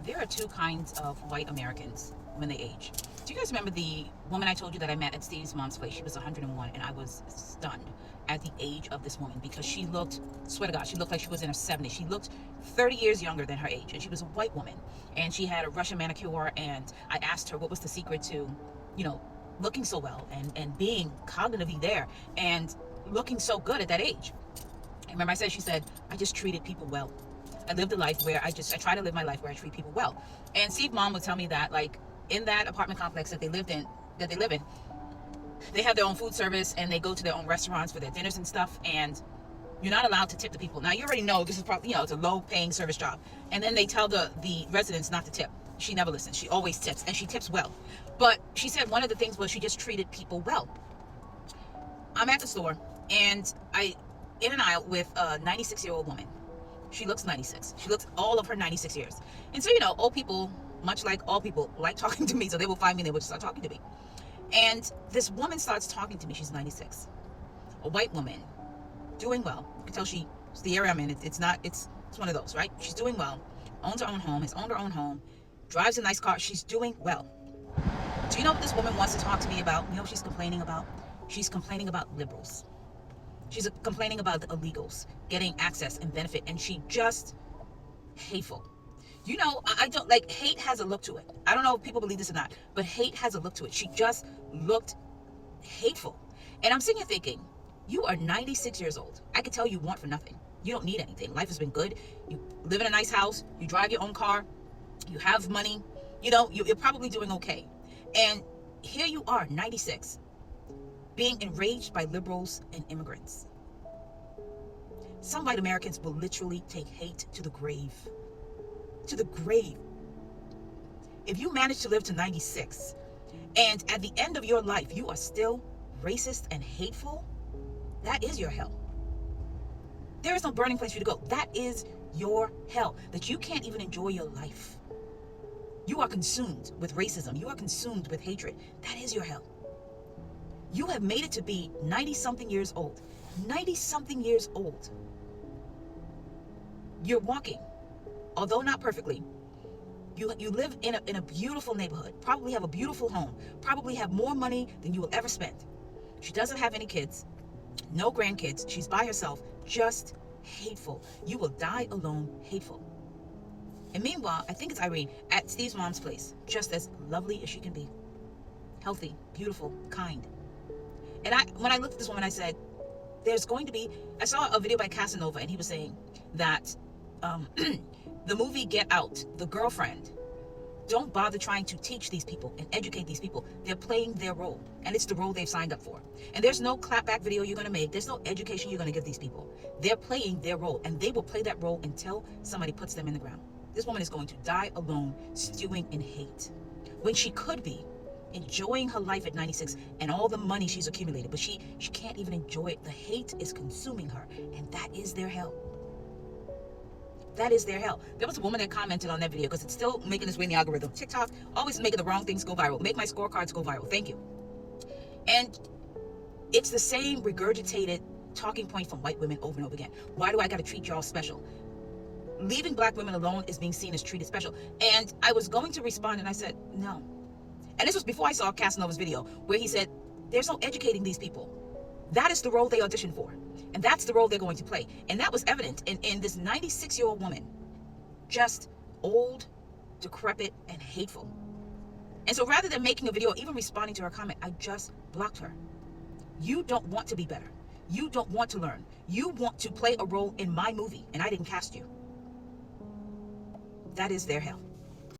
There are two kinds of white Americans when they age. Do you guys remember the woman I told you that I met at Steve's mom's place? She was 101, and I was stunned at the age of this woman because she looked, swear to God, she looked like she was in her 70s. She looked 30 years younger than her age, and she was a white woman. And she had a Russian manicure, and I asked her what was the secret to, you know, looking so well and being cognitively there and looking so good at that age. I remember she said, I just treated people well. I lived a life where I try to live my life where I treat people well. And Steve's mom would tell me that, like, in that apartment complex that they live in, they have their own food service and they go to their own restaurants for their dinners and stuff. And you're not allowed to tip the people. Now, you already know this is probably, it's a low-paying service job. And then they tell the residents not to tip. She never listens. She always tips, and she tips well. But she said one of the things was she just treated people well. I'm at the store, and in an aisle with a 96-year-old woman. She looks 96. She looks all of her 96 years. And so, old people, much like all people, like talking to me. So they will find me and they will just start talking to me. And this woman starts talking to me. She's 96. A white woman, doing well. You can tell it's the area I'm in. It's one of those, right? She's doing well. Owns her own home. Has owned her own home. Drives a nice car. She's doing well. Do you know what this woman wants to talk to me about? You know what she's complaining about? She's complaining about liberals. She's complaining about the illegals getting access and benefit, and she just hateful. I don't like, hate has a look to it. I don't know if people believe this or not, but hate has a look to it. She just looked hateful. And I'm sitting here thinking, you are 96 years old. I can tell you want for nothing. You don't need anything. Life has been good. You live in a nice house. You drive your own car. You have money. You're probably doing okay. And here you are, 96. Being enraged by liberals and immigrants. Some white Americans will literally take hate to the grave. To the grave. If you manage to live to 96, and at the end of your life, you are still racist and hateful, that is your hell. There is no burning place for you to go. That is your hell. That you can't even enjoy your life. You are consumed with racism. You are consumed with hatred. That is your hell. You have made it to be 90-something years old. 90-something years old. You're walking, although not perfectly. You live in a beautiful neighborhood, probably have a beautiful home, probably have more money than you will ever spend. She doesn't have any kids, no grandkids. She's by herself, just hateful. You will die alone, hateful. And meanwhile, I think it's Irene at Steve's mom's place, just as lovely as she can be. Healthy, beautiful, kind. And when I looked at this woman, I said, I saw a video by Casanova, and he was saying that the movie Get Out, the girlfriend, don't bother trying to teach these people and educate these people. They're playing their role, and it's the role they've signed up for. And there's no clapback video you're going to make. There's no education you're going to give these people. They're playing their role, and they will play that role until somebody puts them in the ground. This woman is going to die alone, stewing in hate, when she could be enjoying her life at 96 and all the money she's accumulated, but she can't even enjoy it. The hate is consuming her, and that is their hell. That is their hell. There was a woman that commented on that video, because it's still making its way in the algorithm. TikTok always making the wrong things go viral. Make my scorecards go viral. Thank you. And it's the same regurgitated talking point from white women over and over again. Why do I got to treat y'all special? Leaving black women alone is being seen as treated special. And I was going to respond, and I said, no. And this was before I saw Casanova's video, where he said, there's no educating these people. That is the role they auditioned for. And that's the role they're going to play. And that was evident in this 96-year-old woman. Just old, decrepit, and hateful. And so rather than making a video or even responding to her comment, I just blocked her. You don't want to be better. You don't want to learn. You want to play a role in my movie, and I didn't cast you. That is their hell.